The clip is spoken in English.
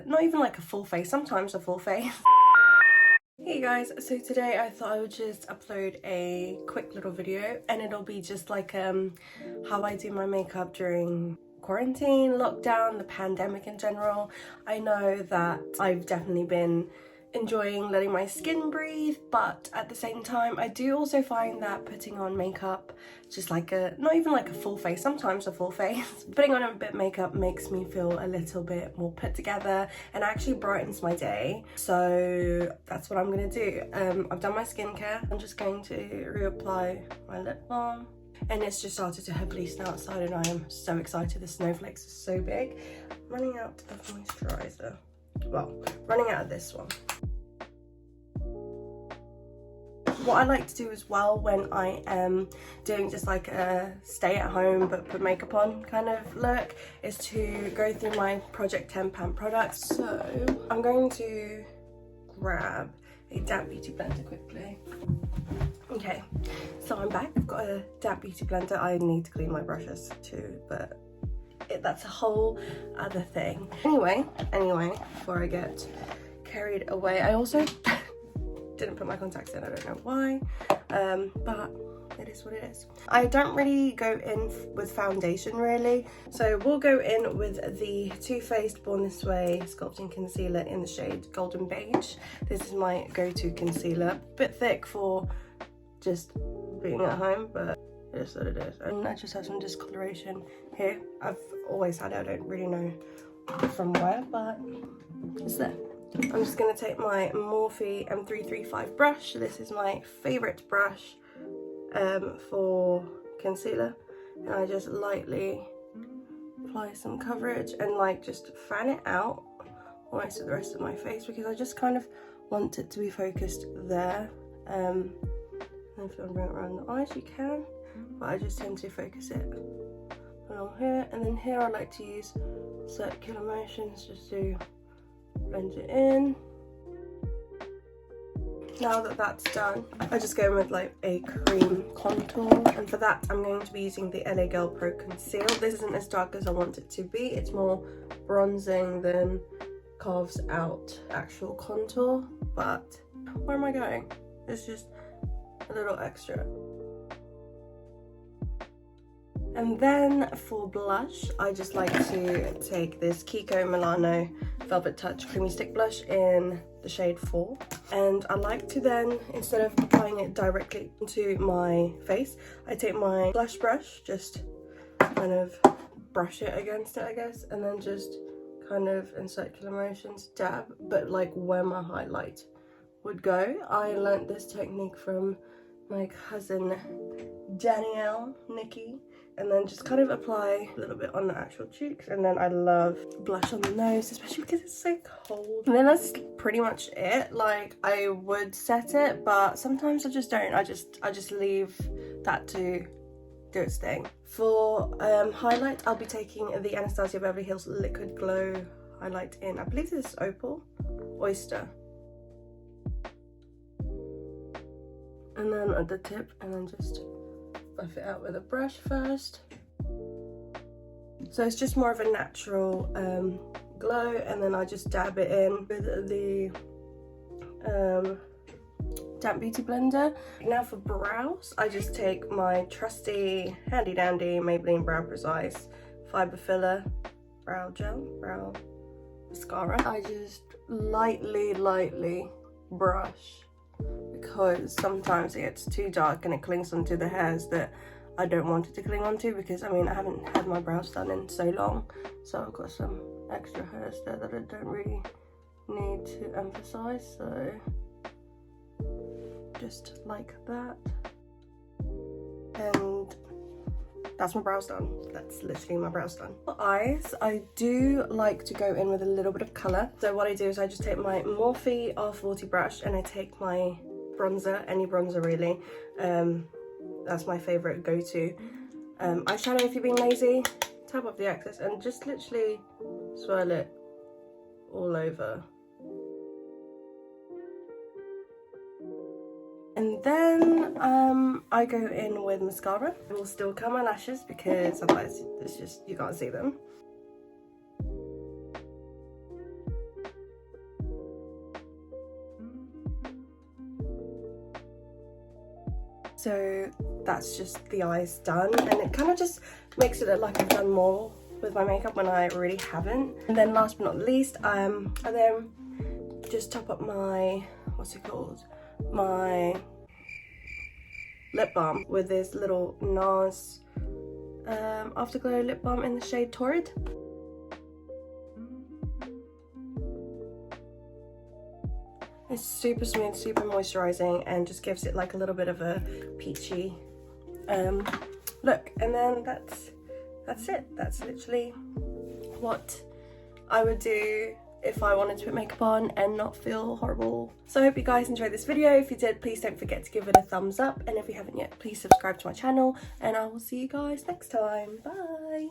not even like a full face, sometimes a full face. Hey guys, so today I thought I would just upload a quick little video, and it'll be just like how I do my makeup during quarantine, lockdown, the pandemic in general. I know that I've definitely been enjoying letting my skin breathe, but at the same time I do also find that putting on makeup, just like not even like a full face, sometimes a full face, putting on a bit of makeup makes me feel a little bit more put together and actually brightens my day. So that's what I'm gonna do. I've done my skincare. I'm just going to reapply my lip balm, and it's just started to heavily snow outside and I am so excited. The snowflakes are so big. I'm running out of moisturiser. Well, running out of this one. What I like to do as well when I am doing just like a stay at home but put makeup on kind of look is to go through my Project 10 Pan products. So I'm going to grab a damp beauty blender quickly. Okay, so I'm back. I've got a damp beauty blender. I need to clean my brushes too, but that's a whole other thing. Anyway, before I get carried away, I also didn't put my contacts in. I don't know why, but it is what it is. I don't really go in with foundation really, so we'll go in with the Too Faced Born This Way Sculpting Concealer in the shade Golden Beige. This is my go-to concealer. A bit thick for just being at home, but it is what it is. And I just have some discoloration here. I've always had it. I don't really know from where, but it's there. I'm just going to take my Morphe M335 brush. This is my favourite brush for concealer, and I just lightly apply some coverage and like just fan it out almost to the rest of my face, because I just kind of want it to be focused there. And if you want to bring it around the eyes you can, but I just tend to focus it along here, and then here I like to use circular motions just to blend it in. Now that that's done, I just go in with like a cream contour, and for that I'm going to be using the LA Girl Pro Conceal. This isn't as dark as I want it to be. It's more bronzing than carves out actual contour, but where am I going? It's just a little extra. And then for blush, I just like to take this KIKO Milano Velvet Touch Creamy Stick Blush in the shade 4. And I like to then, instead of applying it directly into my face, I take my blush brush, just kind of brush it against it, I guess, and then just kind of in circular motions dab, but like where my highlight would go. I learnt this technique from my cousin Danielle, Nikki. And then just kind of apply a little bit on the actual cheeks, and then I love blush on the nose, especially because it's so cold. And then that's pretty much it. Like, I would set it, but sometimes I just don't. I just leave that to do its thing. For highlight, I'll be taking the Anastasia Beverly Hills Liquid Glow highlight in, I believe this is Opal, Oyster. And then at the tip, and then just buff it out with a brush first. So it's just more of a natural glow, and then I just dab it in with the damp beauty blender. Now for brows, I just take my trusty handy dandy Maybelline Brow Precise Fiber Filler Brow Gel, Brow Mascara. I just lightly brush, because sometimes it gets too dark and it clings onto the hairs that I don't want it to cling onto, because I mean I haven't had my brows done in so long, so I've got some extra hairs there that I don't really need to emphasize. So just like that, and that's my brows done. That's literally my brows done. For eyes, I do like to go in with a little bit of colour. So what I do is I just take my Morphe R40 brush and I take my bronzer, any bronzer really. That's my favourite go-to. Eyeshadow, if you're being lazy, tap off the excess and just literally swirl it all over. And then I go in with mascara. I will still curl my lashes because otherwise it's just, you can't see them. So that's just the eyes done, and it kind of just makes it look like I've done more with my makeup when I really haven't. And then last but not least, I then just top up my, what's it called? My lip balm with this little NARS Afterglow lip balm in the shade Torrid. It's super smooth, super moisturizing, and just gives it like a little bit of a peachy look. And then that's it. That's literally what I would do if I wanted to put makeup on and not feel horrible. So I hope you guys enjoyed this video. If you did, please don't forget to give it a thumbs up, and if you haven't yet, please subscribe to my channel, and I will see you guys next time. Bye.